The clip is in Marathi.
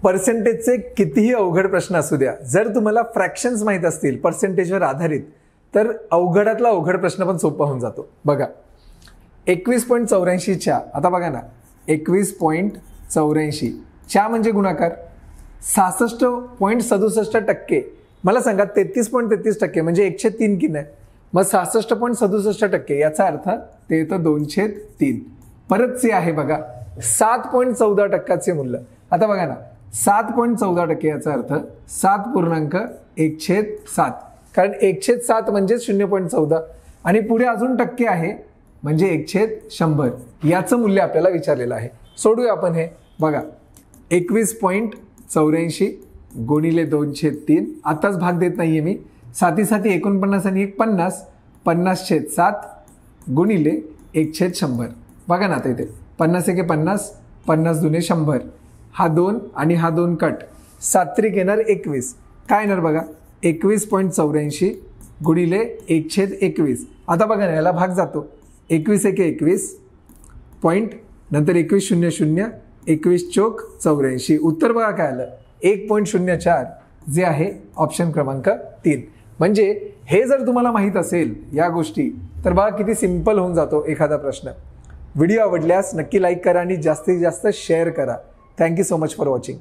पर्सेंटेजचे कितीही अवघड प्रश्न असू द्या, जर तुम्हाला फ्रॅक्शन्स माहीत असतील पर्सेंटेजवर आधारित, तर अवघडातला अवघड प्रश्न पण सोपा होऊन जातो. बघा 21.84च्या, आता बघा ना 21.84 च्या म्हणजे गुणाकार 66.67%. मला सांगा 33.33% म्हणजे 1/3 की नाही, मग 66.67% याचा अर्थ ते येतं 2/3. परत चे आहे बघा 7.14% मूल्य. आता बघा ना 7.14% याचा अर्थ 7.1/7, कारण 1/7 म्हणजे 0.14 आणि पुढे अजून टक्के आहे म्हणजे 1/100. याचं मूल्य आपल्याला विचारलेलं आहे. सोडूया आपण हे. बघा 21.84 गुणिले 2/3. आताच भाग देत नाहीये मी. 7 7 49 आणि 1 50, 50/7 गुणिले 1/100. बघा ना आता इथे 50 1 50, 50 2 100. हा 2 आणि हा 2 कट, 7 त्रिक येणार 21. काय येणार बघा 21.84 गुणिले 1/21. आता बघा ना याला भाग जातो. 21 1 21 पॉईंट, नंतर 21 0 0, 21 चोक 84. उत्तर बघा काय आलं 1.04, जे आहे ऑप्शन क्रमांक 3. म्हणजे हे जर तुम्हाला माहीत असेल या गोष्टी, तर बघा किती सिंपल होऊन जातो एखादा प्रश्न. व्हिडिओ आवडल्यास नक्की लाईक करा आणि जास्तीत जास्त शेअर करा. Thank you so much for watching.